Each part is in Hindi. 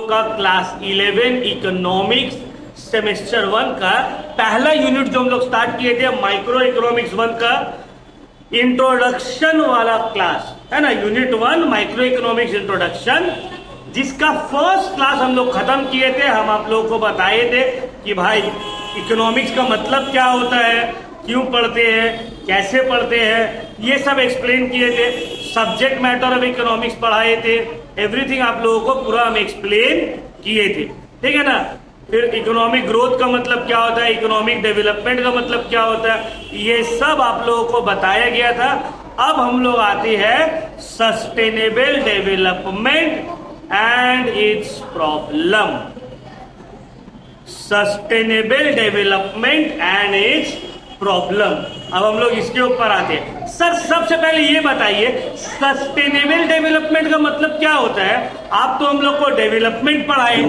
लोग का क्लास 11 इकोनॉमिक्स सेमेस्टर 1 का पहला यूनिट जो हम लोग स्टार्ट किए थे माइक्रो इकोनॉमिक्स 1 का इंट्रोडक्शन वाला क्लास है ना, यूनिट 1 माइक्रो इकोनॉमिक्स इंट्रोडक्शन, जिसका फर्स्ट क्लास हम लोग खत्म किए थे। हम आप लोगों को बताए थे कि भाई इकोनॉमिक्स का मतलब क्या होता है, क्यों पढ़ते हैं, कैसे पढ़ते हैं, ये सब एक्सप्लेन किए थे। सब्जेक्ट मैटर ऑफ इकोनॉमिक्स पढ़ाए थे, एवरीथिंग आप लोगों को पूरा हम एक्सप्लेन किए थे, ठीक है ना। फिर इकोनॉमिक ग्रोथ का मतलब क्या होता है, इकोनॉमिक डेवलपमेंट का मतलब क्या होता है, ये सब आप लोगों को बताया गया था। अब हम लोग आते हैं sustainable development and it's problem. Sustainable development and it's problem, अब हम लोग इसके ऊपर आते हैं। सर सबसे पहले ये बताइए सस्टेनेबल डेवलपमेंट का मतलब क्या होता है। आप तो हम लोग को डेवलपमेंट पढ़ाए,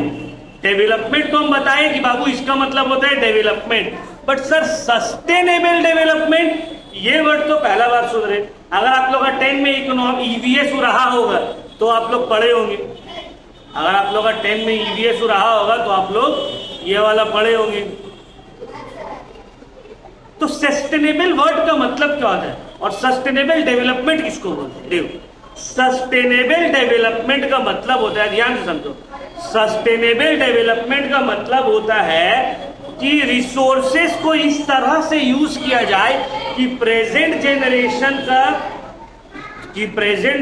डेवलपमेंट तो हम बताए कि बाबू इसका मतलब होता है development, but sir sustainable development ये वर्ड तो पहला बार सुन रहे। अगर आप लोग का 10 में इकोनॉमिक ईवीएस रहा होगा तो आप लोग पढ़े होंगे, अगर आप लोग का 10 में ईवीएस रहा होगा तो आप लोग ये वाला पढ़े होंगे। तो सस्टेनेबल वर्ड का मतलब क्या होता है और सस्टेनेबल डेवलपमेंट किसको बोलते हैं। सस्टेनेबल डेवलपमेंट का मतलब होता है, ध्यान से समझो, सस्टेनेबल डेवलपमेंट का मतलब होता है कि रिसोर्सेस को इस तरह से यूज किया जाए कि प्रेजेंट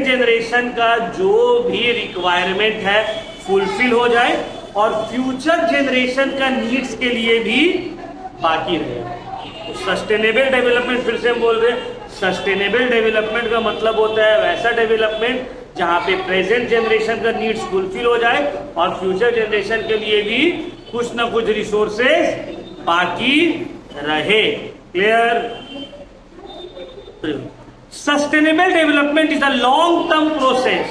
जनरेशन का जो भी रिक्वायरमेंट है फुलफिल हो जाए और फ्यूचर जनरेशन का नीड्स के लिए भी बाकी रहे। सस्टेनेबल डेवलपमेंट फिर से हम बोल रहे हैं, सस्टेनेबल डेवलपमेंट का मतलब होता है वैसा डेवलपमेंट जहां पे प्रेजेंट जनरेशन का नीड्स फुलफिल हो जाए और फ्यूचर जनरेशन के लिए भी कुछ ना कुछ रिसोर्सेस बाकी रहे। Clear. Sustainable development is a long term process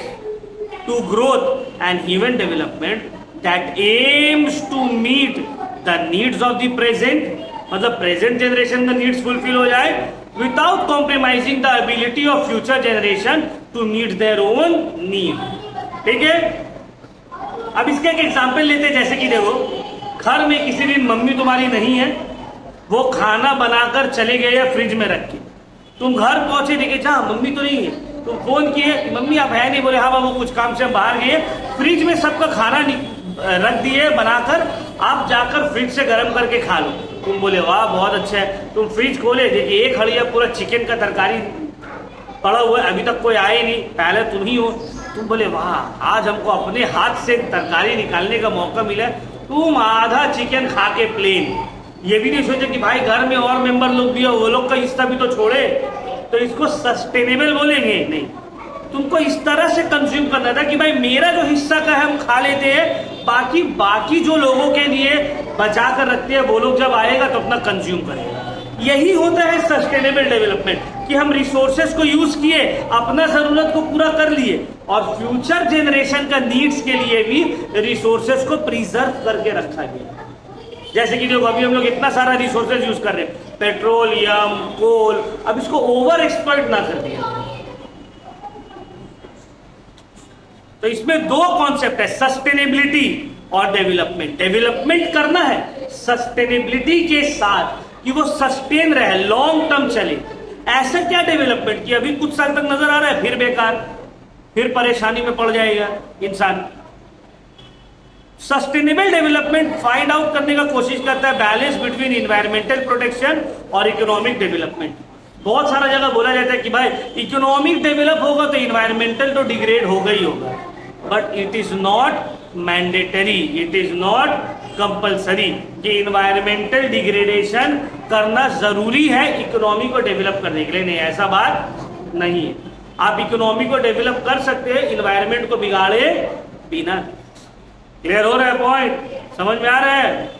to growth and even development that aims to meet the needs of the present, मतलब प्रेजेंट जनरेशन का नीड्स फुलफिल हो जाए without compromising the ability of future generation to meet their own need. ठीक है, अब इसका एक एग्जांपल लेते हैं। जैसे कि देखो, घर में किसी दिन मम्मी तुम्हारी नहीं है, वो खाना बनाकर चले गए या फ्रिज में रख के, तुम घर पहुंचे देखे जहां मम्मी तो नहीं है, तुम फोन किए मम्मी आप है नहीं, बोले हाँ बाबू कुछ काम से हम बाहर गए, फ्रिज में सबका खाना रख दिए बनाकर, आप जाकर फ्रिज से गर्म करके खा लो। तुम बोले वाह बहुत अच्छा है, तुम फ्रिज खोले देखिए एक हड़िया पूरा चिकन का तरकारी पड़ा हुआ है, अभी तक कोई आए नहीं, पहले तुम ही हो। तुम बोले वाह आज हमको अपने हाथ से तरकारी निकालने का मौका मिला। तुम आधा चिकन खा के प्लेन, ये भी नहीं सोचे कि भाई घर में और मेंबर लोग भी हो, वो लोग का हिस्सा भी तो छोड़े। तो इसको सस्टेनेबल बोलेंगे नहीं, तुमको इस तरह से कंज्यूम करना था कि भाई मेरा जो हिस्सा का है हम खा लेते हैं, बाकी जो लोगों के लिए बचा कर रखते हैं वो लोग जब आएगा तो अपना कंज्यूम करेगा। यही होता है सस्टेनेबल डेवलपमेंट, कि हम रिसोर्सेस को यूज किए, अपना जरूरत को पूरा कर लिए और फ्यूचर जनरेशन का नीड्स के लिए भी रिसोर्सेस को प्रिजर्व करके रखा गया। जैसे कि देखो अभी हम लोग इतना सारा रिसोर्सेस यूज कर रहे हैं, पेट्रोलियम, कोल, अब इसको ओवर एक्सप्लॉइट ना कर दिया। तो इसमें दो कॉन्सेप्ट है, सस्टेनेबिलिटी और डेवलपमेंट। डेवलपमेंट करना है सस्टेनेबिलिटी के साथ कि वो सस्टेन रहे, लॉन्ग टर्म चले। ऐसा क्या डेवलपमेंट कि अभी कुछ साल तक नजर आ रहा है फिर बेकार, फिर परेशानी में पड़ जाएगा इंसान। सस्टेनेबल डेवलपमेंट फाइंड आउट करने का कोशिश करता है बैलेंस बिटवीन इन्वायरमेंटल प्रोटेक्शन और इकोनॉमिक डेवलपमेंट। बहुत सारा जगह बोला जाता है कि भाई इकोनॉमिक डेवलप होगा तो इन्वायरमेंटल तो डिग्रेड होगा ही होगा, but it is not mandatory, it is not compulsory कि इन्वायरमेंटल डिग्रेडेशन करना जरूरी है इकोनॉमी को डेवलप करने के लिए। नहीं, ऐसा बात नहीं है। आप इकोनॉमी को डेवलप कर सकते हैं इन्वायरमेंट को बिगाड़े बिना। क्लियर हो रहा है पॉइंट, समझ में आ रहा है।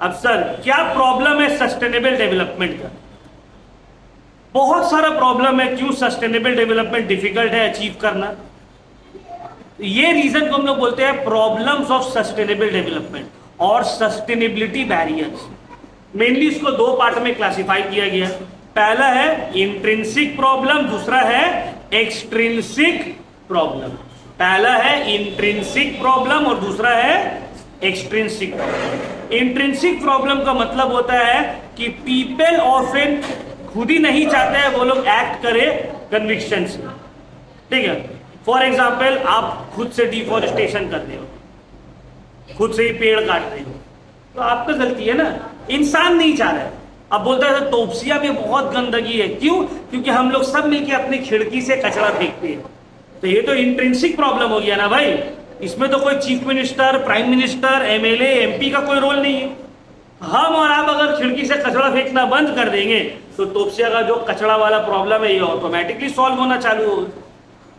अब सर क्या प्रॉब्लम है सस्टेनेबल डेवलपमेंट का। बहुत सारा प्रॉब्लम है, क्यों सस्टेनेबल डेवलपमेंट डिफिकल्ट है अचीव करना। ये रीजन को हम लोग बोलते हैं प्रॉब्लम्स ऑफ सस्टेनेबल डेवलपमेंट और सस्टेनेबिलिटी बैरियर्स। मेनली इसको दो पार्ट में क्लासिफाई किया गया। पहला है इंट्रिंसिक प्रॉब्लम, दूसरा है एक्सट्रिंसिक प्रॉब्लम। पहला है इंट्रिंसिक प्रॉब्लम और दूसरा है एक्सट्रिंसिक प्रॉब्लम। इंट्रिंसिक प्रॉब्लम का मतलब होता है कि पीपल ऑफन खुद ही नहीं चाहते हैं वो लोग एक्ट करे कन्विक्शन से, ठीक है। फॉर एग्जाम्पल, आप खुद से डिफॉरेस्टेशन कर रहे हो, खुद से ही पेड़ काट रहे हो, तो आपका गलती है ना, इंसान नहीं चाह रहा है। अब बोलता है तोपसिया में बहुत गंदगी है, क्यों? क्योंकि हम लोग सब मिलके अपनी खिड़की से कचरा फेंकते हैं। तो ये तो इंट्रिंसिक प्रॉब्लम हो गया ना भाई, इसमें तो कोई chief minister, prime minister, MLA, MP का कोई रोल नहीं है। हम और आप अगर खिड़की से कचरा फेंकना बंद कर देंगे तो तोपसिया का जो कचरा वाला प्रॉब्लम है ये ऑटोमेटिकली सॉल्व होना चालू होगा।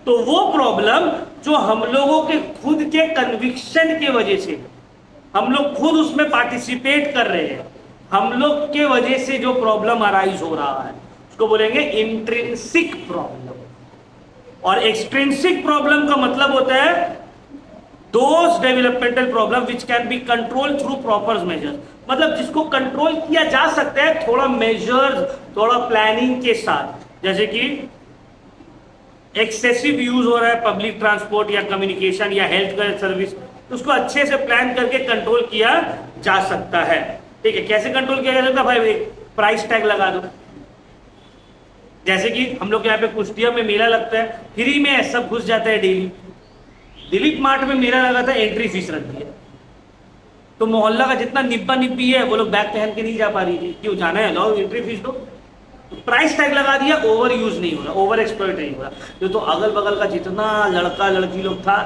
तो वो प्रॉब्लम जो हम लोगों के खुद के कन्विक्शन के वजह से, हम लोग खुद उसमें पार्टिसिपेट कर रहे हैं, हम लोग के वजह से जो प्रॉब्लम अराइज हो रहा है उसको बोलेंगे इंट्रिंसिक प्रॉब्लम। और एक्सट्रिंसिक प्रॉब्लम का मतलब होता है those developmental problem which can be control through proper measures, मतलब जिसको कंट्रोल किया जा सकता है थोड़ा मेजर्स, थोड़ा प्लानिंग के साथ। जैसे कि एक्सेसिव यूज हो रहा है पब्लिक ट्रांसपोर्ट या कम्युनिकेशन या हेल्थ केयर सर्विस, तो उसको अच्छे से प्लान करके कंट्रोल किया जा सकता है, ठीक है। कैसे कंट्रोल किया जा सकता है भाई? एक प्राइस टैग लगा दो। जैसे कि हम लोग यहाँ पे कुश्तिया में मेला लगता है, फ्री में सब घुस जाता है डेली। दिलीप मार्ट में मेला लगा था, एंट्री फीस रख दिया, तो मोहल्ला का जितना निब्बा निब्बी है वो लोग बैग पहन के नहीं जा पा रही थी, क्यों जाना है, लो एंट्री फीस दो। तो प्राइस टैग लगा दिया, ओवर यूज नहीं हो रहा, ओवर एक्सप्लॉइट नहीं हो रहा। तो अगल बगल का जितना लड़का लड़की लोग था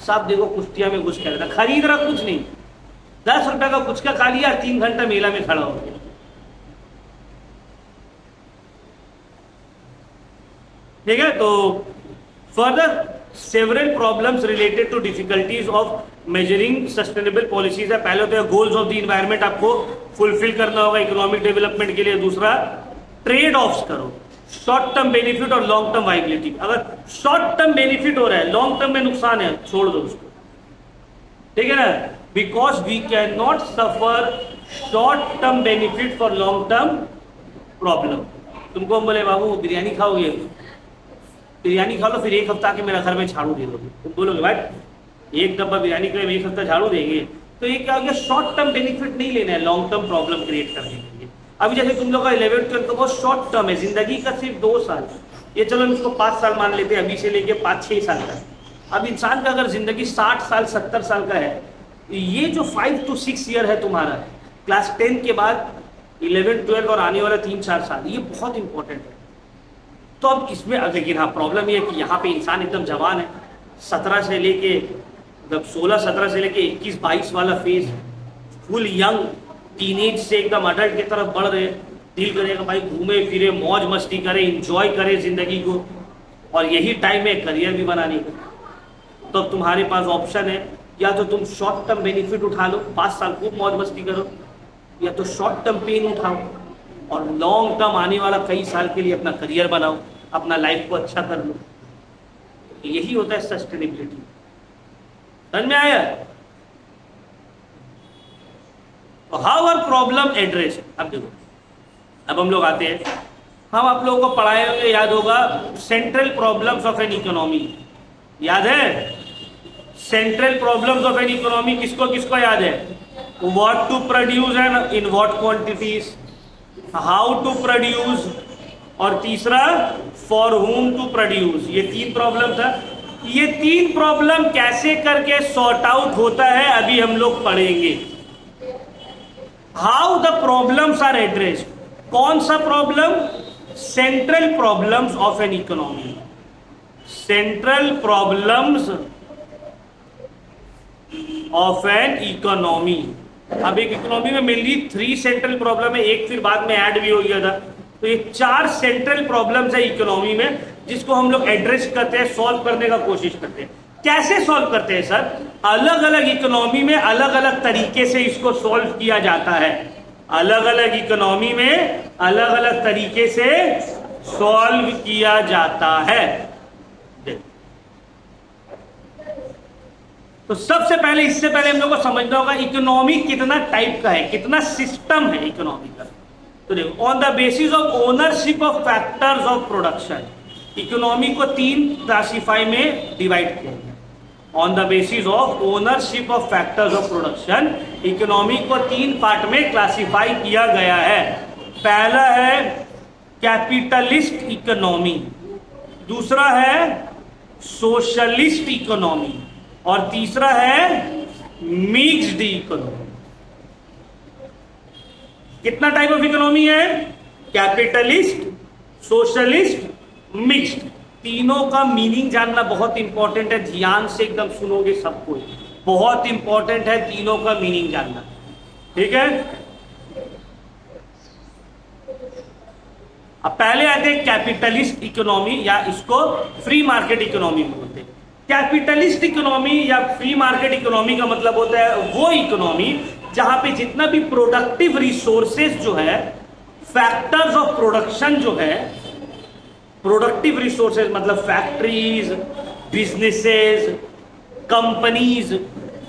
सब देखो कुश्तिया में घुस कर था, खरीद रहा कुछ नहीं, 10 रुपए का पुचका खा लिया, 3 घंटा मेला में खड़ा हो गया। ठीक है। तो further several problems related to difficulties of measuring sustainable policies है। पहले तो गोल्स ऑफ द इन्वायरमेंट आपको फुलफिल करना होगा इकोनॉमिक डेवलपमेंट के लिए। दूसरा, ट्रेड ऑफ्स करो, शॉर्ट टर्म बेनिफिट और लॉन्ग टर्म वाइबिलिटी। अगर शॉर्ट टर्म बेनिफिट हो रहा है, लॉन्ग टर्म में नुकसान है, छोड़ दो उसको, ठीक है ना। Because we can not suffer short term benefit for long term problem. तुमको हम बोले बाबू बिरयानी खाओगे, बिरयानी खा लो, फिर 1 हफ्ता के मेरा घर में झाड़ू दे दोगे, तुम बोलोगे भाई 1 डब्बा बिरयानी के लिए 1 हफ्ता झाड़ू देंगे, तो ये क्या हो गया? शॉर्ट टर्म बेनिफिट नहीं लेना है, लॉन्ग टर्म प्रॉब्लम क्रिएट करने के लिए। अभी जैसे तुम लोग का 11th 12th तो बहुत शॉर्ट टर्म है, जिंदगी का सिर्फ 2 साल, ये चलो हम इसको 5 साल मान लेते हैं, अभी से लेके 5-6 साल तक। अब इंसान का अगर जिंदगी 60 साल 70 साल का है, ये जो 5 to 6 ईयर है तुम्हारा, क्लास 10 के बाद 11th 12th और आने वाला 3-4 साल, ये बहुत इंपॉर्टेंट है। तो अब इसमें लेकिन हाँ प्रॉब्लम ये है कि यहाँ पे इंसान एकदम जवान है, 17 से लेके मतलब 16-17 से लेके 21-22 वाला फेज, फुल यंग टीनेज से एकदम अडल्ट की तरफ बढ़ रहे, दिल करेगा भाई घूमे फिरे, मौज मस्ती करे, इंजॉय करे जिंदगी को, और यही टाइम है करियर भी बनाने का। तो अब तुम्हारे पास ऑप्शन है, या तो तुम शॉर्ट टर्म बेनिफिट उठा लो, 5 साल खूब मौज मस्ती करो, या तो शॉर्ट टर्म पेन उठाओ और लॉन्ग टर्म आने वाला कई साल के लिए अपना करियर बनाओ, अपना लाइफ को अच्छा कर लो। यही होता है सस्टेनेबिलिटी। समझ में आया? How are problem address. अब देखो, अब हम लोग आते हैं, हम आप लोगों को पढ़ाए होंगे, याद होगा, central problems of an economy, याद है? Central problems of an economy किसको किसको याद है? What to produce and in what quantities, how to produce, और तीसरा फॉर हुम टू प्रोड्यूस। ये 3 प्रॉब्लम था। ये 3 प्रॉब्लम कैसे करके सॉर्ट आउट होता है अभी हम लोग पढ़ेंगे। How the problems are addressed. कौन सा problem? Central problems of an economy, central problems of an economy. अब एक इकोनॉमी में मेनली 3 सेंट्रल प्रॉब्लम है, एक फिर बाद में ऐड भी हो गया था, तो ये 4 सेंट्रल प्रॉब्लम्स है इकोनॉमी में, जिसको हम लोग एड्रेस करते हैं, सॉल्व करने का कोशिश करते हैं। कैसे सॉल्व करते हैं सर? अलग अलग इकोनॉमी में अलग अलग तरीके से इसको सॉल्व किया जाता है, अलग अलग इकोनॉमी में अलग अलग तरीके से सॉल्व किया जाता है। तो सबसे पहले, इससे पहले हम लोग को समझना होगा इकोनॉमी कितना टाइप का है, कितना सिस्टम है इकोनॉमी का। तो देखो, on the basis of ownership of factors of production, economy को 3 क्लासिफाई में डिवाइड किया गया। On the basis of ownership of factors of production. Economy को 3 पार्ट में क्लासिफाई किया गया है। पहला है कैपिटलिस्ट इकोनॉमी, दूसरा है सोशलिस्ट इकोनॉमी और तीसरा है मिक्स्ड इकोनॉमी। कितना टाइप ऑफ इकोनॉमी है? Capitalist, socialist, mixed. तीनों का मीनिंग जानना बहुत इंपॉर्टेंट है, ध्यान से एकदम सुनोगे सब कुछ, बहुत इंपॉर्टेंट है तीनों का मीनिंग जानना, ठीक है। अब पहले आते हैं कैपिटलिस्ट इकोनॉमी, या इसको फ्री मार्केट इकोनॉमी बोलते हैं। कैपिटलिस्ट इकोनॉमी या फ्री मार्केट इकोनॉमी का मतलब होता है वो इकोनॉमी जहां पे जितना भी प्रोडक्टिव रिसोर्सेज जो है, फैक्टर्स ऑफ प्रोडक्शन जो है, प्रोडक्टिव रिसोर्सेज मतलब फैक्ट्रीज, बिजनेसेस, कंपनीज,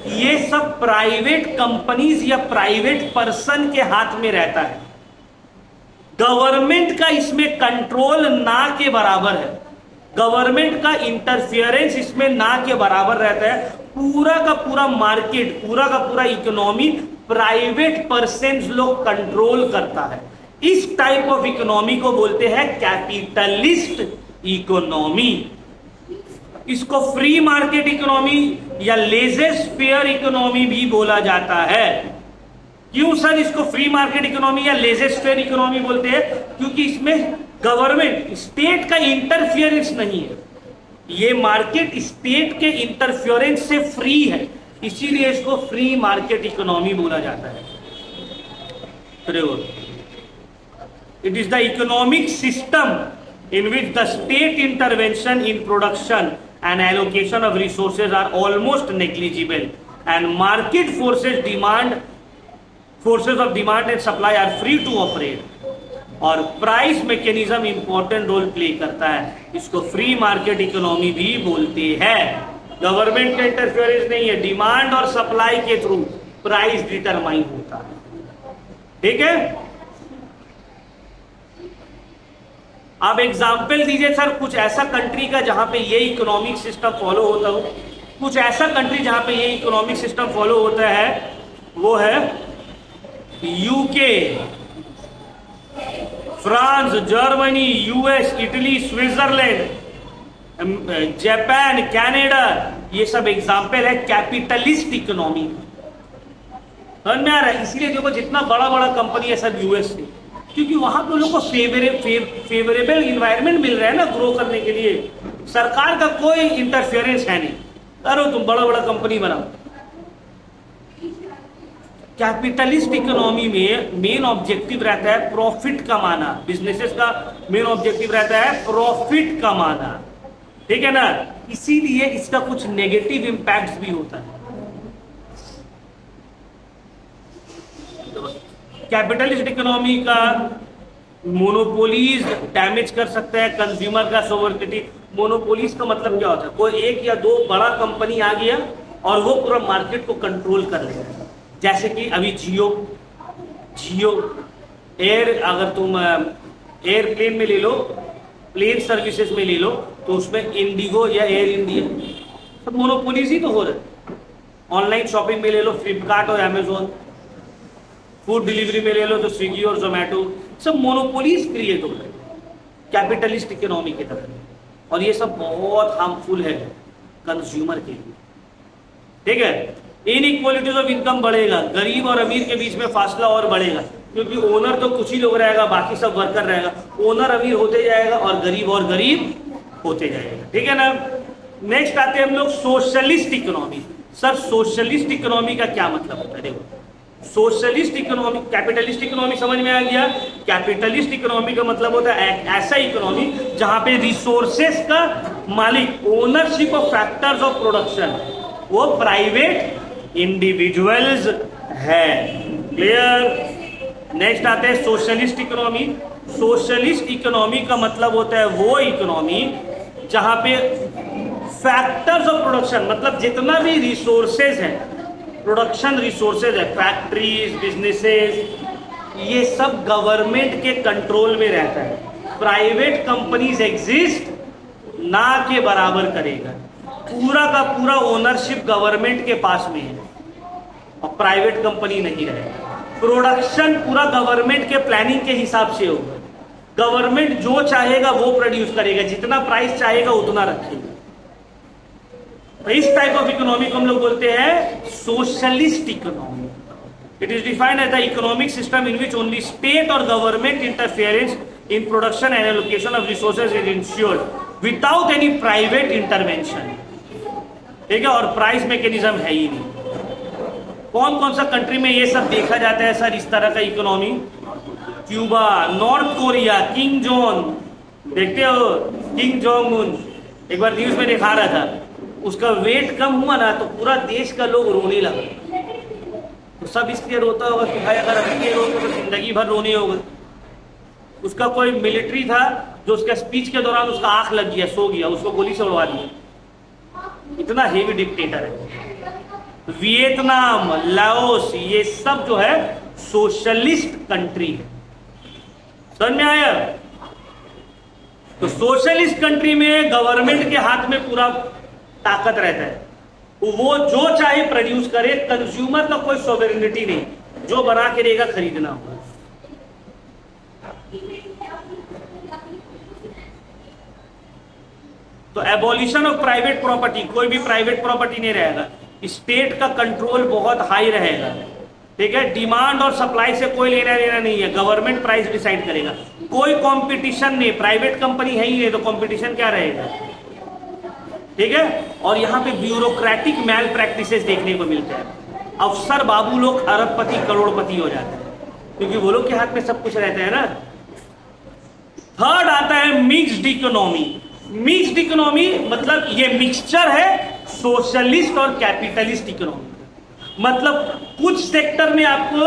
ये सब प्राइवेट कंपनीज या प्राइवेट पर्सन के हाथ में रहता है। गवर्नमेंट का इसमें कंट्रोल ना के बराबर है, गवर्नमेंट का इंटरफियरेंस इसमें ना के बराबर रहता है। पूरा का पूरा मार्केट, पूरा का पूरा इकोनॉमी प्राइवेट पर्सन्स लोग कंट्रोल करता है। इस टाइप ऑफ इकोनॉमी को बोलते हैं कैपिटलिस्ट इकोनॉमी। इसको फ्री मार्केट इकोनॉमी या लेज़र-फेयर इकोनॉमी भी बोला जाता है। क्यों सर इसको फ्री मार्केट इकोनॉमी या लेज़र-फेयर इकोनॉमी बोलते हैं? क्योंकि इसमें गवर्नमेंट, स्टेट का इंटरफियरेंस नहीं है, ये मार्केट स्टेट के इंटरफियरेंस से फ्री है, इसीलिए इसको फ्री मार्केट इकोनॉमी बोला जाता है। It is the economic system in which the state intervention in production and allocation of resources are almost negligible, and market forces of demand and supply are free to operate. और price mechanism important role play करता है। इसको फ्री मार्केट इकोनॉमी भी बोलते हैं। गवर्नमेंट का इंटरफेरेंस नहीं है, डिमांड और सप्लाई के थ्रू प्राइस डिटरमाइन होता है, ठीक है। आप एग्जाम्पल दीजिए सर कुछ ऐसा कंट्री का जहां पे ये इकोनॉमिक सिस्टम फॉलो होता हो। कुछ ऐसा कंट्री जहां पे ये इकोनॉमिक सिस्टम फॉलो होता है वो है UK, France, Germany, US, Italy, Switzerland, Japan, Canada, ये सब एग्जाम्पल है कैपिटलिस्ट इकोनॉमी। समझ में आ रहा है? इसीलिए देखो जितना बड़ा बड़ा कंपनी है सब यूएस से, क्योंकि वहां पे लोगों को फेवरेबल इन्वायरमेंट मिल रहा है ना ग्रो करने के लिए। सरकार का कोई इंटरफेरेंस है नहीं, करो तुम बड़ा बड़ा कंपनी बनाओ। कैपिटलिस्ट इकोनॉमी में मेन ऑब्जेक्टिव रहता है प्रॉफिट कमाना, बिजनेसेस का मेन ऑब्जेक्टिव रहता है प्रॉफिट कमाना, ठीक है ना। इसीलिए इसका कुछ नेगेटिव इंपैक्ट्स भी होता है। कैपिटलिस्ट इकोनॉमी का मोनोपोलीज डैमेज कर सकता है कंज्यूमर का सोवरेनिटी। मोनोपोलीज का मतलब क्या होता है? कोई एक या दो बड़ा कंपनी आ गया और वो पूरा मार्केट को कंट्रोल कर लेगा। जैसे कि अभी जियो एयर, अगर तुम एयरप्लेन में ले लो, प्लेन सर्विसेज में ले लो, तो उसमें इंडिगो या एयर इंडिया सब मोनोपोलीज ही तो हो रहे हैं। ऑनलाइन शॉपिंग में ले लो, फ्लिपकार्ट और अमेजोन, फूड डिलीवरी में ले लो तो स्विगी और जोमेटो, सब मोनोपोलीज क्रिएट हो रहे हैं कैपिटलिस्ट इकोनॉमी की तरह। और ये सब बहुत हार्मफुल है कंज्यूमर के लिए, ठीक है। इनइक्वालिटीज ऑफ इनकम बढ़ेगा, गरीब और अमीर के बीच में फासला और बढ़ेगा, क्योंकि ओनर तो कुछ ही लोग रहेगा, बाकी सब वर्कर रहेगा। ओनर अमीर होते जाएगा और गरीब होते जाएगा, ठीक है ना। नेक्स्ट आते हैं हम लोग socialist economy. Sir socialist economy का क्या मतलब होता है? देखो, सोशलिस्ट इकोनॉमी, कैपिटलिस्ट इकोनॉमी समझ में आ गया। कैपिटलिस्ट इकोनॉमी का मतलब होता है ऐसा इकोनॉमी जहां पे रिसोर्सेस का मालिक, ownership of factors of production, वो प्राइवेट इंडिविजुअल्स है। क्लियर? नेक्स्ट आते हैं सोशलिस्ट इकोनॉमी। सोशलिस्ट इकोनॉमी का मतलब होता है वो इकोनॉमी जहां पे फैक्टर्स ऑफ प्रोडक्शन, मतलब जितना भी रिसोर्सेज है, प्रोडक्शन रिसोर्सेज है, फैक्ट्रीज, बिजनेसेस, ये सब गवर्नमेंट के कंट्रोल में रहता है। प्राइवेट कंपनीज एग्जिस्ट ना के बराबर करेगा। पूरा का पूरा ओनरशिप गवर्नमेंट के पास में है और प्राइवेट कंपनी नहीं रहेगा। प्रोडक्शन पूरा गवर्नमेंट के प्लानिंग के हिसाब से होगा। गवर्नमेंट जो चाहेगा वो प्रोड्यूस करेगा, जितना प्राइस चाहेगा उतना रखेगा। तो इस टाइप ऑफ इकोनॉमी को हम लोग बोलते हैं socialist economy. It is defined as the economic system in which only state और government interference in production and allocation of resources is ensured without any private intervention. ठीक है, और प्राइस मैकेनिज्म है ही नहीं। कौन कौन सा कंट्री में ये सब देखा जाता है सर, इस तरह का economy? Cuba, north Korea, king Jong, देखते हो किंग जोंग उन, एक बार न्यूज में दिखा रहा था, उसका वेट कम हुआ ना तो पूरा देश का लोग रोने लगा। तो सब इसलिए रोता होगा कि भाई अगर अभी ये रोते तो जिंदगी भर रोने होगा। उसका कोई मिलिट्री था जो उसका स्पीच के दौरान उसका आंख लग गया, सो गया, उसको गोली से उड़वा दिया। इतना हेवी डिक्टेटर है। वियतनाम, लाओस, ये सब जो है सोशलिस्ट कंट्री है। समझ में आया? तो सोशलिस्ट कंट्री में गवर्नमेंट के हाथ में पूरा ताकत रहता है, वो जो चाहे प्रोड्यूस करे, कंज्यूमर का कोई सोवरेनिटी नहीं, जो बना के देगा खरीदना होगा। तो एबॉलिशन ऑफ प्राइवेट प्रॉपर्टी, कोई भी प्राइवेट प्रॉपर्टी नहीं रहेगा, स्टेट का कंट्रोल बहुत हाई रहेगा। ठीक है, डिमांड और सप्लाई से कोई लेना देना नहीं है, गवर्नमेंट प्राइस डिसाइड करेगा। कोई कंपटीशन नहीं, प्राइवेट कंपनी है ही नहीं तो कंपटीशन क्या रहेगा? ठीक है, और यहाँ पे ब्यूरोक्रेटिक मैल प्रैक्टिसेस देखने को मिलते हैं। अफसर बाबू लोग अरबपति करोड़पति हो जाते हैं क्योंकि वो लोग के हाथ में सब कुछ रहता है ना। थर्ड आता है मिक्स्ड इकोनॉमी। मिक्स्ड इकोनॉमी मतलब ये मिक्सचर है सोशलिस्ट और कैपिटलिस्ट इकोनॉमी। मतलब कुछ सेक्टर में आपको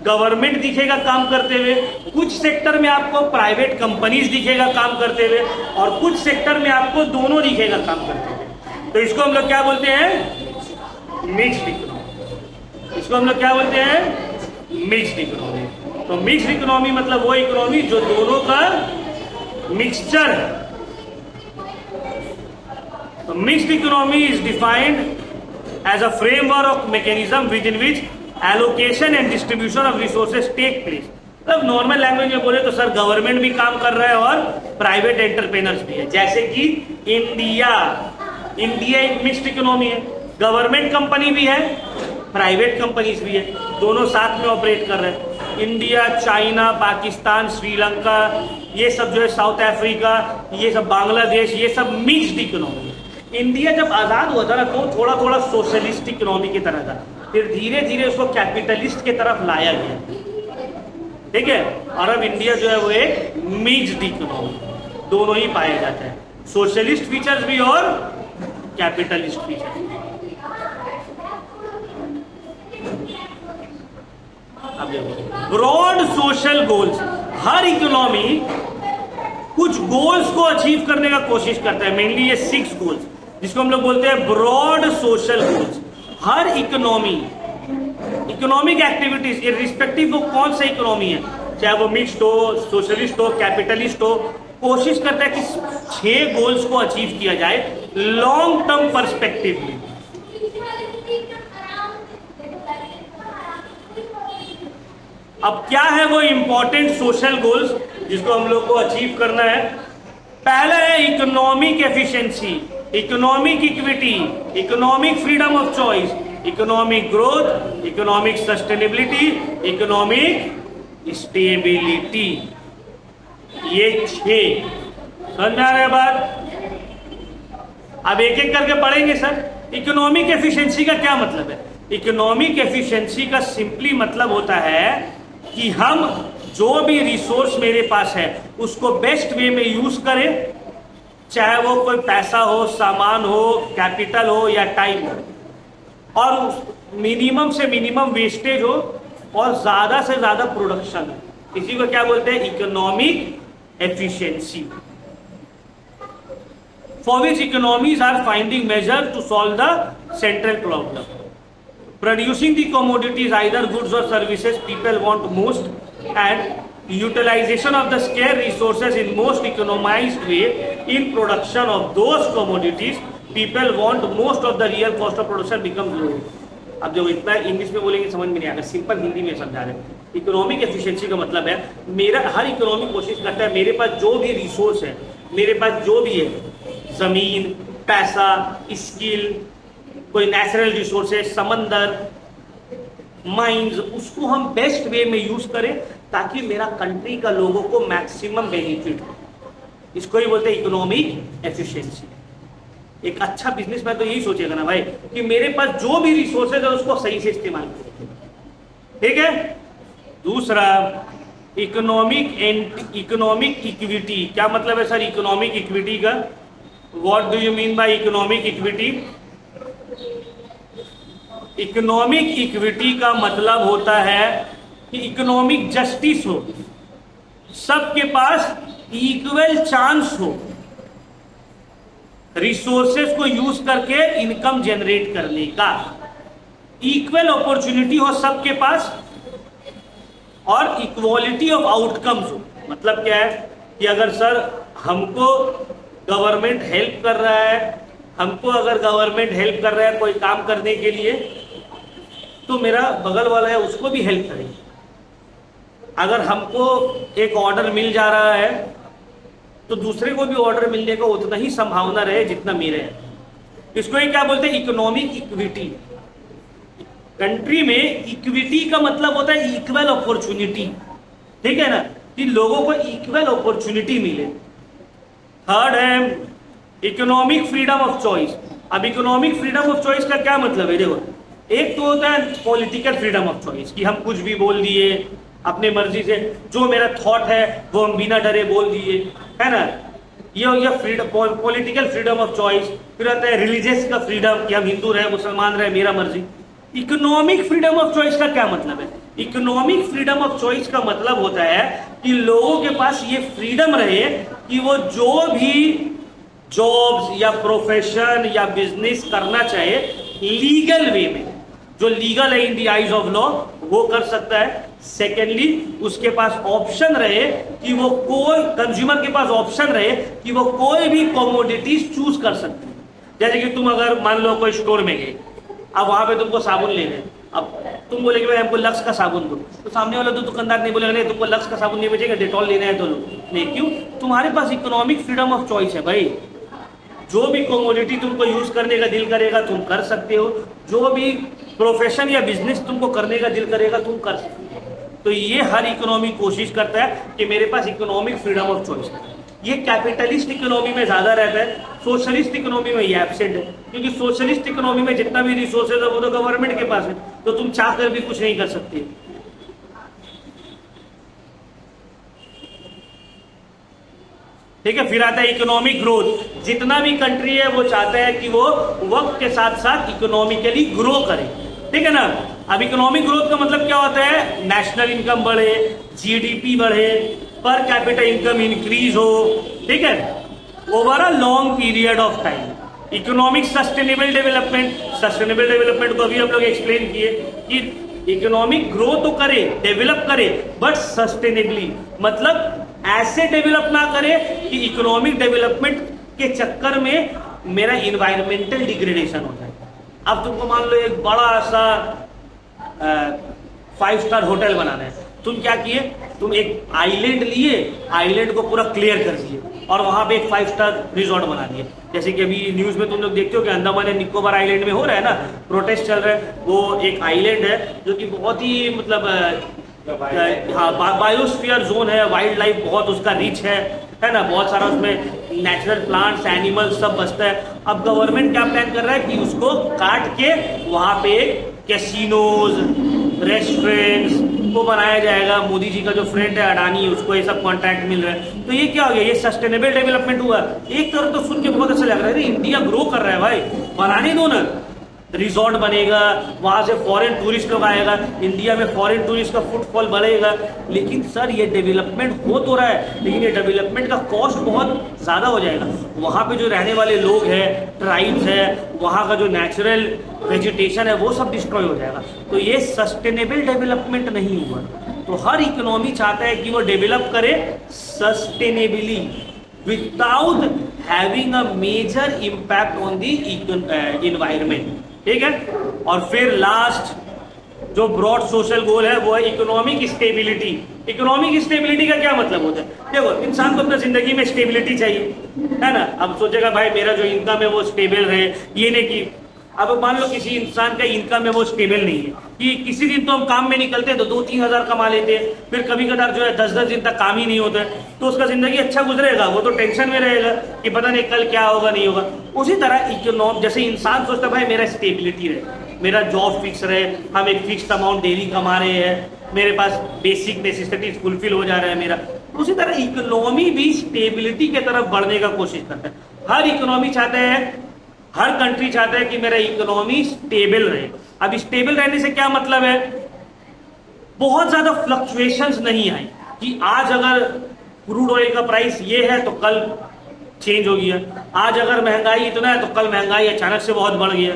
गवर्नमेंट दिखेगा काम करते हुए, कुछ सेक्टर में आपको प्राइवेट कंपनीज दिखेगा काम करते हुए, और कुछ सेक्टर में आपको दोनों दिखेगा काम करते हुए। तो इसको हम लोग क्या बोलते हैं? Mixed economy. इसको हम लोग क्या बोलते हैं? Mixed economy. तो मिक्स्ड इकोनॉमी मतलब वो इकोनॉमी जो दोनों का मिक्सचर है। तो mixed economy is defined as a framework of mechanism within which allocation and distribution of resources take place। मतलब नॉर्मल लैंग्वेज में बोले तो सर गवर्नमेंट भी काम कर रहा है और प्राइवेट एंटरप्रेनर्स भी है। जैसे कि इंडिया एक मिक्स्ड इकोनॉमी है, गवर्नमेंट कंपनी भी है, प्राइवेट कंपनीज भी है, दोनों साथ में ऑपरेट कर रहे हैं। इंडिया, चाइना, पाकिस्तान, श्रीलंका, ये सब जो है, साउथ अफ्रीका, ये सब बांग्लादेश, ये सब मिक्स्ड इकोनॉमी। इंडिया जब आजाद हुआ था ना तो थोड़ा थोड़ा सोशलिस्ट इकोनॉमी की तरह था, फिर धीरे धीरे उसको कैपिटलिस्ट की तरफ लाया गया। ठीक है, और अब इंडिया जो है वो एक मिक्स्ड इकोनॉमी, दोनों ही पाए जाते हैं, सोशलिस्ट फीचर्स भी और कैपिटलिस्ट फीचर्स। अब देखो ब्रॉड सोशल गोल्स। हर इकोनॉमी कुछ गोल्स को अचीव करने का कोशिश करता है, मेनली ये 6 गोल्स जिसको हम लोग बोलते हैं ब्रॉड सोशल गोल्स। हर इकोनॉमी, इकोनॉमिक एक्टिविटीज इररिस्पेक्टिव वो कौन सा इकोनॉमी है, चाहे वो मिक्स्ड हो, सोशलिस्ट हो, कैपिटलिस्ट हो, कोशिश करता है कि 6 गोल्स को अचीव किया जाए लॉन्ग टर्म पर्सपेक्टिव में। अब क्या है वो इंपॉर्टेंट सोशल गोल्स जिसको हम लोग को अचीव करना है? पहला है economic efficiency, economic equity, economic freedom of choice, economic growth, economic sustainability, economic stability. ये 6 समझ में आ रहा है बात? अब एक एक करके पढ़ेंगे सर। इकोनॉमिक एफिशिएंसी का क्या मतलब है? इकोनॉमिक एफिशिएंसी का सिंपली मतलब होता है कि हम जो भी रिसोर्स मेरे पास है उसको बेस्ट वे में यूज करें, चाहे वो कोई पैसा हो, सामान हो, कैपिटल हो या टाइम हो, और मिनिमम से मिनिमम वेस्टेज हो और ज्यादा से ज्यादा प्रोडक्शन हो। इसी को क्या बोलते हैं? Economic efficiency. For which economies are finding measure to solve the central problem. Producing the commodities, either goods or services people want most, and utilization of the scarce resources in most economized way in production of those commodities people want most of the real cost of production become low. अब जो इतना इंग्लिश में बोलेंगे समझ में नहीं आएगा, सिंपल हिंदी में समझा रहे हैं। इकोनॉमिक एफिशिएंसी का मतलब है मेरा हर इकोनॉमिक कोशिश करता है मेरे पास जो भी रिसोर्स है, मेरे पास जो भी है, जमीन, पैसा, स्किल, कोई नेचुरल रिसोर्सेज, समंदर, माइंस, उसको हम बेस्ट वे में यूज करें ताकि मेरा कंट्री का लोगों को मैक्सिमम बेनिफिट हो। इसको ही बोलते हैं इकोनॉमिक एफिशिएंसी। एक अच्छा बिजनेसमैन तो यही सोचेगा ना भाई कि मेरे पास जो भी रिसोर्सेज है उसको सही से इस्तेमाल करें। ठीक है। दूसरा, इकोनॉमिक इक्विटी। क्या मतलब है सर इकोनॉमिक इक्विटी का? What do you mean by economic equity? Economic equity का मतलब होता है कि इकोनॉमिक जस्टिस हो, सबके पास इक्वल चांस हो रिसोर्सेज को यूज करके इनकम जनरेट करने का, इक्वल अपॉर्चुनिटी हो सबके पास और इक्वालिटी ऑफ आउटकम्स हो। मतलब क्या है कि अगर सर हमको गवर्नमेंट हेल्प कर रहा है, हमको अगर गवर्नमेंट हेल्प कर रहा है कोई काम करने के लिए, तो मेरा बगल वाला है उसको भी हेल्प करेंगे। अगर हमको एक ऑर्डर मिल जा रहा है तो दूसरे को भी ऑर्डर मिलने का उतना ही संभावना रहे जितना मेरे है। इसको ही क्या बोलते हैं? Economic equity. कंट्री में इक्विटी का मतलब होता है इक्वल अपॉर्चुनिटी। ठीक है ना, कि लोगों को इक्वल अपॉर्चुनिटी मिले। थर्ड है इकोनॉमिक फ्रीडम ऑफ चॉइस। अब इकोनॉमिक फ्रीडम ऑफ चॉइस का क्या मतलब है? देखो, एक तो होता है पॉलिटिकल फ्रीडम ऑफ चॉइस कि हम कुछ भी बोल दिए अपने मर्जी से, जो मेरा थॉट है वो हम बिना डरे बोल दिए, है ना। ये हो गया freedom, political freedom of choice. फिर आता है रिलीजियस का फ्रीडम कि हम हिंदू रहे, मुसलमान रहे, मेरा मर्जी। इकोनॉमिक फ्रीडम ऑफ चॉइस का क्या मतलब है? इकोनॉमिक फ्रीडम ऑफ चॉइस का मतलब होता है कि लोगों के पास ये फ्रीडम रहे कि वो जो भी जॉब्स या प्रोफेशन या बिजनेस करना चाहे लीगल वे में, जो लीगल है in the eyes of law, वो कर सकता है। सेकेंडली, उसके पास ऑप्शन रहे कि वो कोई कंज्यूमर के पास ऑप्शन रहे कि वो कोई भी कमोडिटीज चूज कर सकते हैं। जैसे कि तुम अगर मान लो कोई स्टोर में गए, अब वहां पे तुमको साबुन लेना है, अब तुम बोले कि भाई हमको लक्स का साबुन दो, तो सामने वाला तो दुकानदार नहीं बोलेगा नहीं तुमको लक्स का साबुन नहीं बेचेगा, डेटॉल लेना है तो लो। नहीं, क्यों? तुम्हारे पास इकोनॉमिक फ्रीडम ऑफ चॉइस है भाई। जो भी कमोडिटी तुमको यूज करने का दिल करेगा तुम कर सकते हो, जो भी प्रोफेशन या बिजनेस तुमको करने का दिल करेगा तुम कर सकते हो। तो ये हर इकोनॉमी कोशिश करता है कि मेरे पास इकोनॉमिक फ्रीडम ऑफ चॉइस है। ये कैपिटलिस्ट इकोनॉमी में ज्यादा रहता है, सोशलिस्ट इकोनॉमी में ये एब्सेंट है, क्योंकि सोशलिस्ट इकोनॉमी में जितना भी रिसोर्सेज है वो तो गवर्नमेंट के पास है, तो तुम चाह कर भी कुछ नहीं कर सकते। ठीक है। फिर आता है इकोनॉमिक ग्रोथ। जितना भी कंट्री है वो चाहता है कि वो वक्त के साथ साथ इकोनॉमिकली ग्रो करे। ठीक है ना। अब इकोनॉमिक ग्रोथ का मतलब क्या होता है? नेशनल इनकम बढ़े, जीडीपी बढ़े, पर कैपिटा इनकम इंक्रीज हो। ठीक है, over a long period of time. Economic sustainable development, sustainable development को अभी हम लोग एक्सप्लेन किए कि इकोनॉमिक ग्रो तो करे, डेवलप करे, बट सस्टेनेबली, मतलब ऐसे डेवलप ना करे कि इकोनॉमिक डेवलपमेंट के चक्कर में मेरा इन्वायरमेंटल डिग्रेडेशन हो जाए। अब तुमको मान लो एक बड़ा सा 5 स्टार होटल बनाना है, तुम क्या किए? तुम एक आइलैंड लिए, आइलैंड को पूरा क्लियर कर दिए और वहां पे एक 5 स्टार रिजॉर्ट बना दिए। जैसे कि अभी न्यूज में तुम लोग देखते हो कि अंडमान एंड निकोबार आइलैंड में हो रहा है ना, प्रोटेस्ट चल रहा है। वो एक आइलैंड है जो कि बहुत ही मतलब हाँ बायोस्फीयर जोन है, वाइल्ड लाइफ बहुत उसका रिच है ना, बहुत सारा उसमें नेचुरल प्लांट्स, एनिमल्स सब बसता है। अब गवर्नमेंट क्या प्लान कर रहा है कि उसको काट के वहां पे कैसीनोज, रेस्टोरेंट्स को बनाया जाएगा। मोदी जी का जो फ्रेंड है अडानी, उसको ये सब कॉन्ट्रैक्ट मिल रहा है। तो ये क्या हो गया? ये सस्टेनेबल डेवलपमेंट हुआ। एक तरफ तो सुन के बहुत अच्छा लग रहा है, इंडिया ग्रो कर रहा है भाई, बनाने दो ना। रिजॉर्ट बनेगा, वहां से फॉरेन टूरिस्ट लोग आएगा, इंडिया में फॉरेन टूरिस्ट का फुटफॉल बढ़ेगा। लेकिन सर ये डेवलपमेंट हो तो रहा है, लेकिन ये डेवलपमेंट का कॉस्ट बहुत ज्यादा हो जाएगा। वहां पे जो रहने वाले लोग हैं, ट्राइब्स है, वहां का जो नेचुरल वेजिटेशन है वो सब डिस्ट्रॉय हो जाएगा। तो ये सस्टेनेबल डेवलपमेंट नहीं हुआ। तो हर इकोनॉमी चाहता है कि वो डेवलप करे sustainably, without having a major impact on the environment, ठीक है। और फिर लास्ट जो ब्रॉड सोशल गोल है वो है इकोनॉमिक स्टेबिलिटी। इकोनॉमिक स्टेबिलिटी का क्या मतलब होता है? देखो, इंसान को अपनी जिंदगी में स्टेबिलिटी चाहिए, है ना। अब सोचेगा भाई मेरा जो इनकम है वो स्टेबल रहे, ये नहीं कि अब मान लो किसी इंसान का इनकम है वो स्टेबल नहीं है, कि किसी दिन तो हम काम में निकलते हैं तो 2-3 हजार कमा लेते हैं, फिर कभी कदार जो है 10-10 दिन तक काम ही नहीं होता है, तो उसका जिंदगी अच्छा गुजरेगा? वो तो टेंशन में रहेगा कि पता नहीं कल क्या होगा नहीं होगा। उसी तरह इकोनॉम जैसे इंसान सोचता है भाई मेरा स्टेबिलिटी रहे, मेरा जॉब फिक्स रहे, हम एक फिक्स्ड अमाउंट डेली कमा रहे हैं, मेरे पास बेसिक नेसेसिटीज फुलफिल हो जा रहा है मेरा, उसी तरह इकोनॉमी भी स्टेबिलिटी की तरफ बढ़ने का कोशिश करता है। हर इकोनॉमी चाहते हैं, हर कंट्री चाहता है कि मेरा इकोनॉमी स्टेबल रहे। अब स्टेबल रहने से क्या मतलब है? बहुत ज्यादा फ्लक्चुएशंस नहीं आए कि आज अगर क्रूड ऑयल का प्राइस ये है तो कल चेंज हो गया, आज अगर महंगाई इतना है तो कल महंगाई अचानक से बहुत बढ़ गया,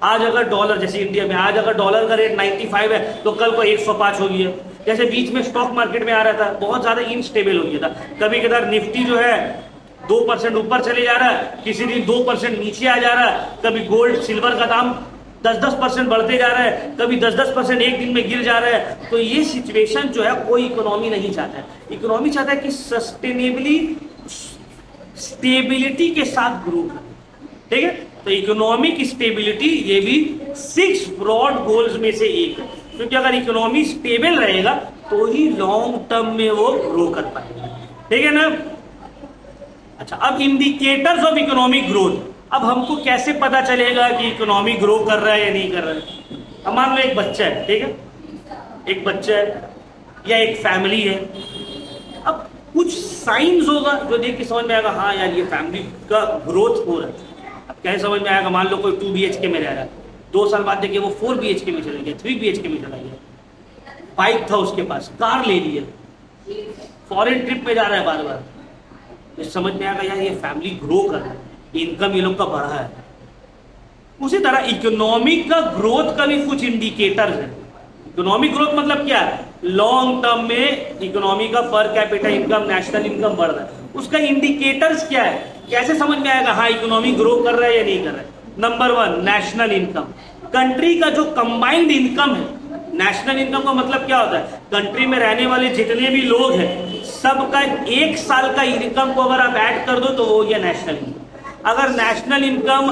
आज अगर डॉलर, जैसे इंडिया में आज अगर डॉलर का रेट 95 है तो कल को 105 हो गया। जैसे बीच में स्टॉक मार्केट में आ रहा था, बहुत ज्यादा इनस्टेबल हो गया था, कभी कभार निफ्टी जो है 2% ऊपर चले जा रहा है, किसी दिन 2% नीचे आ जा रहा है, कभी गोल्ड सिल्वर का दाम 10-10% बढ़ते जा रहा है, कभी 10-10% एक दिन में गिर जा रहा है। तो ये सिचुएशन जो है कोई इकोनॉमी नहीं चाहता है। इकोनॉमी चाहता है कि सस्टेनेबली स्टेबिलिटी के साथ ग्रो करे, ठीक है। तो इकोनॉमिक स्टेबिलिटी ये भी 6 ब्रॉड गोल्स में से एक है, क्योंकि अगर इकोनॉमी स्टेबल रहेगा तो ही लॉन्ग टर्म में वो ग्रो कर पाएगा, ठीक है ना। अच्छा, अब इंडिकेटर्स ऑफ इकोनॉमिक ग्रोथ। अब हमको कैसे पता चलेगा कि इकोनॉमी ग्रो कर रहा है या नहीं कर रहा है? अब मान लो एक बच्चा है, ठीक है, एक बच्चा है या एक फैमिली है, अब कुछ साइंस होगा जो देख के समझ में आएगा हाँ यार ये फैमिली का ग्रोथ हो रहा है। अब कैसे समझ में आएगा? मान लो कोई 2 BHK में रह रहा है, 2 साल बाद देखिए वो 4 BHK में चला गया, 3 BHK में चला गया, बाइक था उसके पास, कार ले लिया, फॉरेन ट्रिप पे जा रहा है बार बार, समझ में आएगा यार ये फैमिली ग्रो कर रहा है, इनकम ये लोग का बढ़ा है। उसी तरह इकोनॉमिक का ग्रोथ का भी कुछ इंडिकेटर्स है। इकोनॉमिक ग्रोथ मतलब क्या है? लॉन्ग टर्म में इकोनॉमी का per capita income, national income बढ़ रहा है, उसका इंडिकेटर्स क्या है? कैसे समझ में आएगा हाँ इकोनॉमी ग्रो कर रहा है या नहीं कर रहा है? नंबर 1 नेशनल इनकम, कंट्री का जो कंबाइंड इनकम है। नेशनल इनकम का मतलब क्या होता है? कंट्री में रहने वाले जितने भी लोग हैं सबका 1 साल का इनकम को अगर आप ऐड कर दो तो वो ये नेशनल इनकम। अगर नेशनल इनकम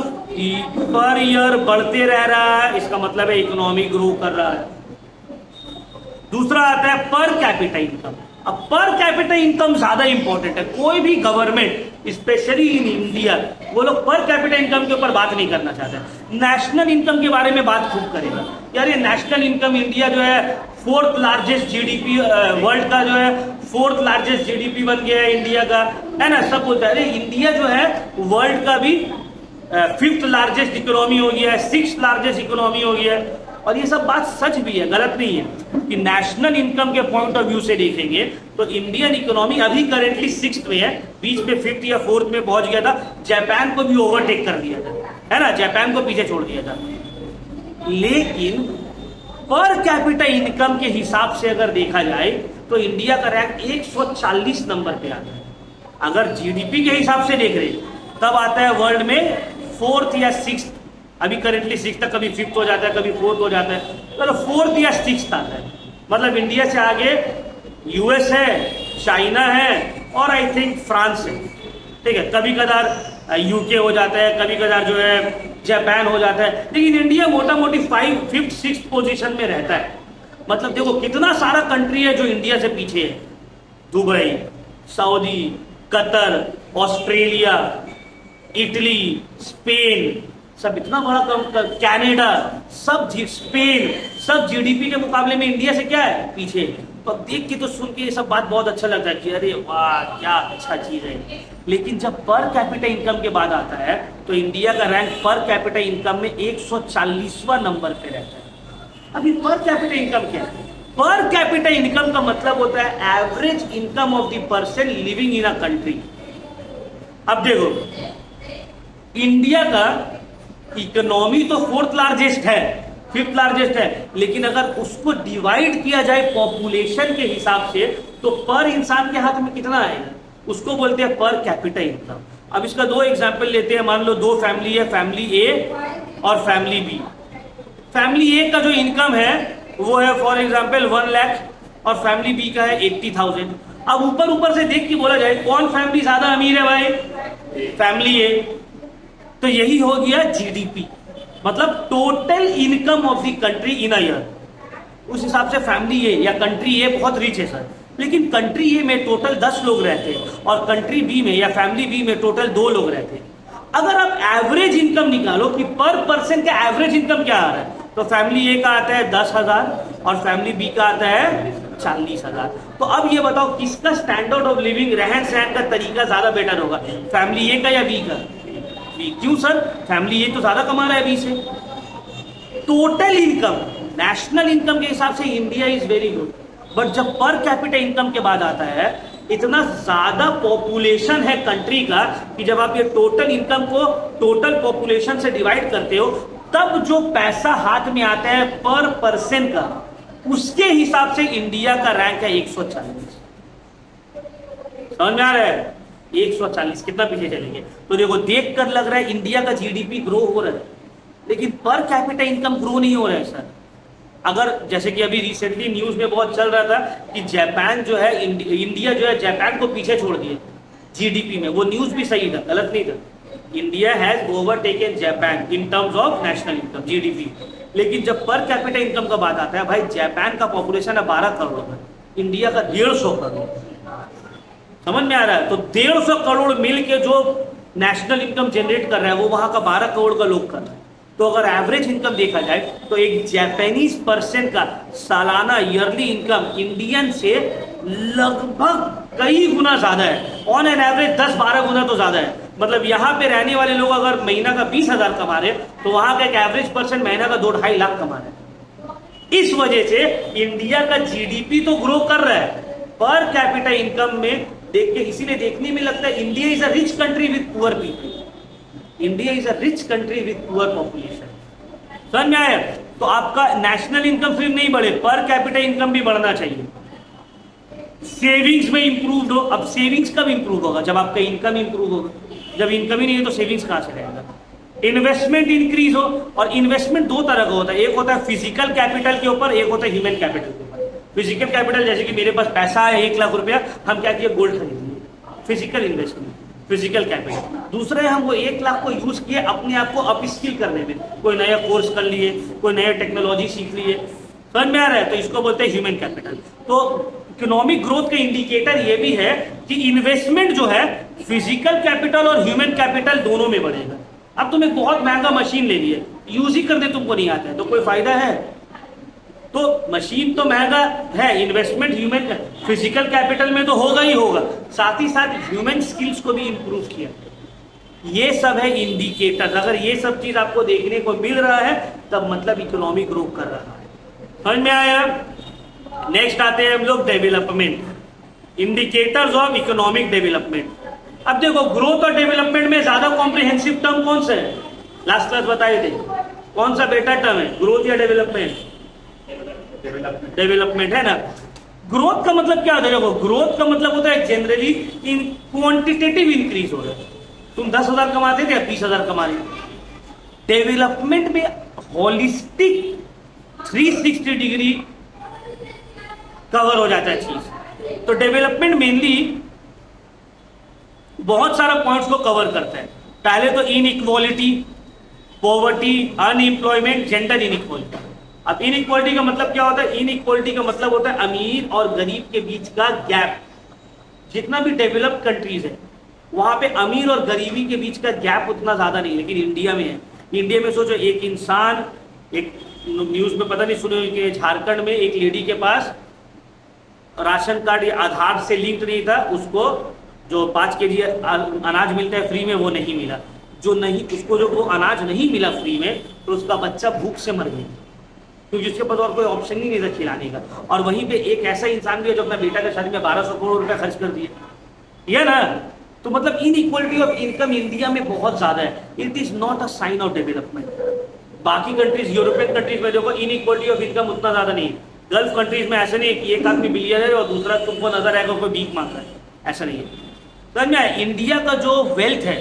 पर ईयर बढ़ते रह रहा है इसका मतलब है इकोनॉमी ग्रो कर रहा है। दूसरा आता है पर कैपिटा इनकम। अब पर कैपिटा इनकम ज्यादा इंपॉर्टेंट है। कोई भी गवर्नमेंट स्पेशली इन इंडिया वो लोग पर कैपिटा इनकम के ऊपर बात नहीं करना चाहते, नेशनल इनकम के बारे में बात खूब करेगा। यार ये नेशनल इनकम इंडिया जो है 4th लार्जेस्ट जीडीपी वर्ल्ड का जो है 4th लार्जेस्ट जीडीपी बन गया है इंडिया का, है ना। सब बोलता है अरे इंडिया जो है वर्ल्ड का भी 5th लार्जेस्ट इकोनॉमी हो गया है, 6th लार्जेस्ट इकोनॉमी हो गया है। और ये सब बात सच भी है, गलत नहीं है कि नेशनल इनकम के पॉइंट ऑफ व्यू से देखेंगे तो इंडियन इकोनॉमी अभी करेंटली 6th में है, बीच में 5th या 4th में पहुंच गया था, जापान को भी ओवरटेक कर दिया था, है ना, जापान को पीछे छोड़ दिया था। लेकिन पर कैपिटा इनकम के हिसाब से अगर देखा जाए तो इंडिया का रैंक 140 नंबर पे आता है। अगर जीडीपी के हिसाब से देख रहे तब आता है वर्ल्ड में 4th या 6th, अभी करेंटली 6th तक, कभी 5th हो जाता है, कभी 4th हो जाता है, मतलब 4th या 6th आता है। मतलब इंडिया से आगे यूएस है, चाइना है और आई थिंक फ्रांस है, ठीक है। कभी कदार यूके हो जाता है, कभी कदार जो है जापान हो जाता है, लेकिन इंडिया मोटा मोटी 5th 6th पोजीशन में रहता है। मतलब देखो कितना सारा कंट्री है जो इंडिया से पीछे है, Dubai, Saudi, Qatar, Australia, Italy, Spain, सब इतना बड़ा कनाडा, सब स्पेन, सब जीडीपी के मुकाबले में इंडिया से क्या है, पीछे है। तो देख के तो सुन के ये सब बात बहुत अच्छा लगता है कि अरे वाह क्या अच्छा चीज है। लेकिन जब पर कैपिटा इनकम के बाद आता है तो इंडिया का रैंक पर कैपिटा इनकम में 140वां नंबर पे रहता है। अभी पर कैपिटा इनकम क्या है? पर कैपिटा इनकम का मतलब होता है average income of the person living in a country. अब देखो इंडिया का इकोनॉमी तो 4th लार्जेस्ट है, 5th लार्जेस्ट है, लेकिन अगर उसको डिवाइड किया जाए पॉपुलेशन के हिसाब से तो पर इंसान के हाथ में कितना आएगा? उसको बोलते हैं पर कैपिटा इनकम। अब इसका दो एग्जाम्पल लेते हैं। मान लो दो फैमिली है, फैमिली ए और फैमिली बी। फैमिली ए का जो इनकम है वो है फॉर एग्जाम्पल 1 लाख और फैमिली बी का है 80,000। अब ऊपर ऊपर से देख के बोला जाए कौन फैमिली ज्यादा अमीर है भाई? फैमिली ए। तो यही हो गया जीडीपी, मतलब total income of the country in a year. उस हिसाब से फैमिली ए या कंट्री ए बहुत रिच है सर, लेकिन कंट्री ए में टोटल 10 लोग रहते हैं और कंट्री बी में या फैमिली बी में टोटल 2 लोग रहते हैं। अगर आप एवरेज इनकम निकालो कि पर पर्सन का एवरेज इनकम क्या आ रहा है, तो फैमिली ए का आता है 10,000 और फैमिली बी का आता है 40,000। तो अब ये बताओ किसका स्टैंडर्ड ऑफ लिविंग, रहन सहन का तरीका ज्यादा बेटर होगा, फैमिली ए का या बी का? बी। क्यों सर? फैमिली ए तो ज्यादा कमा रहा है बी से। टोटल इनकम, नेशनल इनकम के हिसाब से India is very good, but जब पर कैपिटा इनकम के बाद आता है, इतना ज्यादा पॉपुलेशन है कंट्री का कि जब आप ये टोटल इनकम को टोटल पॉपुलेशन से डिवाइड करते हो, तब जो पैसा हाथ में आता है पर पर्सन का, उसके हिसाब से इंडिया का रैंक है 140। समझ में आ रहा है? 140 कितना पीछे चलेंगे? तो देखो देख कर लग रहा है इंडिया का जीडीपी ग्रो हो रहा है, लेकिन पर कैपिटा इनकम ग्रो नहीं हो रहा है सर। अगर जैसे कि अभी रिसेंटली न्यूज में बहुत चल रहा था कि जापान जो है, इंडिया जो है जापान को पीछे छोड़ दिया जीडीपी में, वो न्यूज भी सही था, गलत नहीं था। India has overtaken Japan in terms of national income, GDP. लेकिन जब पर कैपिटा इनकम का बात आता है, भाई जापान का पॉपुलेशन है 12 करोड़ का, इंडिया का 150 करोड़। समझ में आ रहा है? तो 150 करोड़ मिल के जो नेशनल इनकम जनरेट कर रहा है, वो वहां का 12 करोड़ का लोग कर रहा है। तो अगर एवरेज इनकम देखा जाए तो एक जापानीज पर्सन का सालाना ईयरली इनकम इंडियन से लगभग कई गुना ज्यादा है। ऑन एन एवरेज 10-12 गुना तो ज्यादा है। मतलब यहाँ पे रहने वाले लोग अगर महीना का 20,000 कमा रहे, तो वहां का एक एवरेज पर्सन महीना का 2-2.5 लाख कमा रहे हैं। इस वजह से इंडिया का जीडीपी तो ग्रो कर रहा है, पर कैपिटा इनकम में देख के इसीलिए देखने में लगता है India is a rich country with poor people. India is a rich country with poor population. समझ में आया? तो आपका नेशनल इनकम सिर्फ नहीं बढ़े, पर कैपिटा इनकम भी बढ़ना चाहिए। सेविंग्स में इंप्रूव हो। अब सेविंग्स कब इंप्रूव होगा? जब आपका इनकम इंप्रूव होगा। जब इनकम ही नहीं है तो सेविंग्स कहां से रहेगा? इन्वेस्टमेंट इंक्रीज हो। और इन्वेस्टमेंट दो तरह का होता है, एक होता है फिजिकल कैपिटल के ऊपर, एक होता है ह्यूमन कैपिटल के ऊपर। फिजिकल कैपिटल जैसे कि मेरे पास पैसा है 1 लाख रुपया, हम क्या किए? गोल्ड खरीद लिए, फिजिकल इन्वेस्टमेंट, फिजिकल कैपिटल। दूसरा है हम वो 1 लाख को यूज किए अपने आप को अपस्किल करने में, कोई नया कोर्स कर लिए, कोई नया टेक्नोलॉजी सीख लिए। समझ में आ रहा है? तो इसको बोलते हैं ह्यूमन कैपिटल। तो इकोनॉमिक ग्रोथ का इंडिकेटर ये भी है कि इन्वेस्टमेंट जो है फिजिकल कैपिटल और ह्यूमन कैपिटल दोनों में बढ़ेगा। अब तुम एक बहुत महंगा मशीन ले लिए, यूज ही करने तुमको नहीं आता है, तो कोई फायदा है? तो मशीन तो महंगा है, इन्वेस्टमेंट ह्यूमन फिजिकल कैपिटल में तो होगा ही होगा, साथ ही साथ ह्यूमन स्किल्स को भी इंप्रूव किया। ये सब है इंडिकेटर। अगर ये सब चीज आपको देखने को मिल रहा है, तब मतलब इकोनॉमी ग्रो कर रहा है। समझ में आया? नेक्स्ट आते हैं हम लोग development, indicators of economic development. अब देखो ग्रोथ और डेवलपमेंट में ज्यादा कॉम्प्रिहेंसिव टर्म कौन सा है? लास्ट क्लास बताए थे, कौन सा बेटर टर्म है, ग्रोथ या डेवलपमेंट? डेवलपमेंट है ना। ग्रोथ का मतलब क्या होता है? देखो ग्रोथ का मतलब होता है जनरली इन क्वांटिटेटिव इंक्रीज हो रहा है। तुम 10,000 कमाते थे या 20,000 कमा रहे। डेवलपमेंट में होलिस्टिक 360 डिग्री कवर हो जाता है चीज। तो डेवलपमेंट मेनली बहुत सारा पॉइंट्स को कवर करता है। पहले तो inequality, poverty, unemployment, gender inequality. अब इनइक्वालिटी का मतलब क्या होता है? इनइक्वालिटी का मतलब होता है अमीर और गरीब के बीच का गैप। जितना भी डेवलप्ड कंट्रीज है वहां पे अमीर और गरीबी के बीच का गैप उतना ज्यादा नहीं, लेकिन इंडिया में है। इंडिया में सोचो, एक इंसान, एक न्यूज में पता नहीं सुने कि झारखंड में एक लेडी के पास राशन कार्ड या आधार से लिंक नहीं था, उसको जो 5 केजी अनाज मिलता है फ्री में, वो नहीं मिला। जो नहीं, उसको जो वो अनाज नहीं मिला फ्री में, तो उसका बच्चा भूख से मर गया, क्योंकि उसके पास और कोई ऑप्शन ही नहीं था खिलाने का। और वहीं पे एक ऐसा इंसान भी है जो अपना बेटा के शादी में 1200 करोड़ रुपया खर्च कर दिया, ये ना। तो मतलब इनइक्वालिटी ऑफ इनकम इंडिया में बहुत ज्यादा है। It is not a sign of development. बाकी कंट्रीज, यूरोपियन कंट्रीज में देखो इनइक्वालिटी ऑफ इनकम उतना ज्यादा नहीं है। गल्फ कंट्रीज में ऐसा नहीं है कि एक आदमी बिलियनर है और दूसरा तुमको नजर आएगा कोई भीख मांग रहा है, ऐसा नहीं है। समझ में आया? इंडिया का जो वेल्थ है,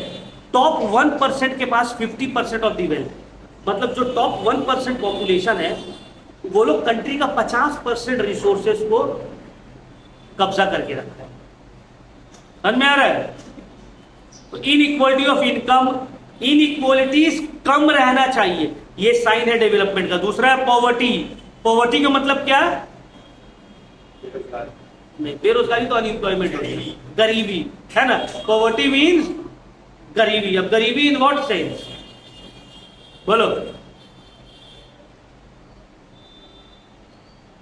टॉप 1% के पास 50% ऑफ द वेल्थ है। मतलब जो टॉप 1% पॉपुलेशन है, वो लोग कंट्री का 50% रिसोर्सेस को कब्जा करके रखा है। समझ में आ रहा है? तो इनइक्वालिटी ऑफ इनकम, इनइक्वालिटीज कम रहना चाहिए, ये साइन है डेवलपमेंट का। दूसरा है पॉवर्टी। पॉवर्टी का मतलब क्या? नहीं, बेरोजगारी तो अनएम्प्लॉयमेंट है, गरीबी है ना। पॉवर्टी मीन्स गरीबी। अब गरीबी इन व्हाट सेंस, बोलो?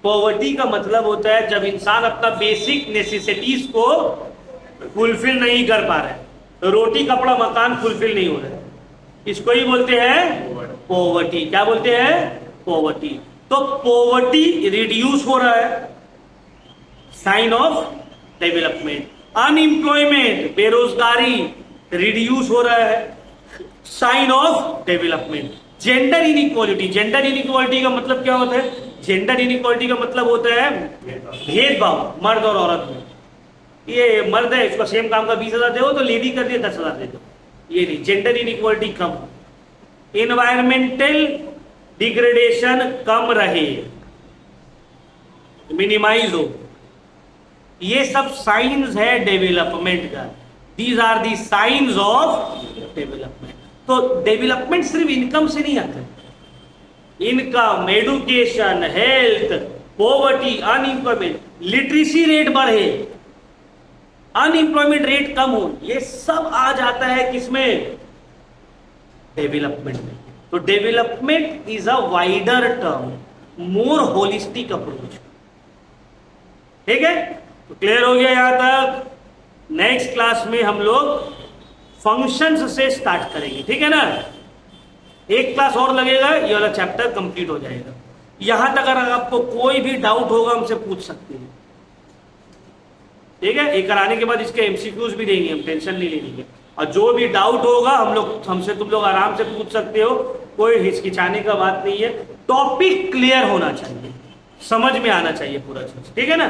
पॉवर्टी का मतलब होता है जब इंसान अपना बेसिक नेसेसिटीज को फुलफिल नहीं कर पा रहा है, रोटी कपड़ा मकान फुलफिल नहीं हो रहा है, इसको ही बोलते हैं पॉवर्टी। क्या बोलते हैं? पॉवर्टी। तो पॉवर्टी रिड्यूस हो रहा है, साइन ऑफ डेवलपमेंट। अनएम्प्लॉयमेंट, बेरोजगारी रिड्यूस हो रहा है, sign of development. Gender inequality, gender inequality का मतलब क्या होता है? जेंडर इनइक्वालिटी का मतलब होता है भेदभाव मर्द और औरत में। ये मर्द है, इसको सेम काम का 20,000 दो, तो लेडी कर दिए 10,000 दे दो, ये नहीं। जेंडर इनइक्वालिटी कम। इन्वायरमेंटल डिग्रेडेशन कम रहे, मिनिमाइज हो, ये सब साइंस है डेवलपमेंट का। These are the signs of development. तो डेवलपमेंट सिर्फ इनकम से नहीं आता है, income, education, health, poverty, unemployment, literacy rate बढ़े, अनएम्प्लॉयमेंट रेट कम हो, ये सब आ जाता है किसमें? डेवलपमेंट में। तो development is a wider term, more holistic approach. ठीक है? तो क्लियर हो गया यहां तक? नेक्स्ट क्लास में हम लोग फंक्शंस से स्टार्ट करेंगे, ठीक है ना? एक क्लास और लगेगा, ये वाला चैप्टर कंप्लीट हो जाएगा। यहां तक अगर आपको कोई भी डाउट होगा हमसे पूछ सकते हैं, ठीक है? ये कराने के बाद इसके एमसीक्यूज भी देंगे, हम टेंशन नहीं लेंगे। और जो भी डाउट होगा हमसे तुम लोग आराम से पूछ सकते हो, कोई हिचकिचाने का बात नहीं है। टॉपिक क्लियर होना चाहिए, समझ में आना चाहिए पूरा चीज, ठीक है ना?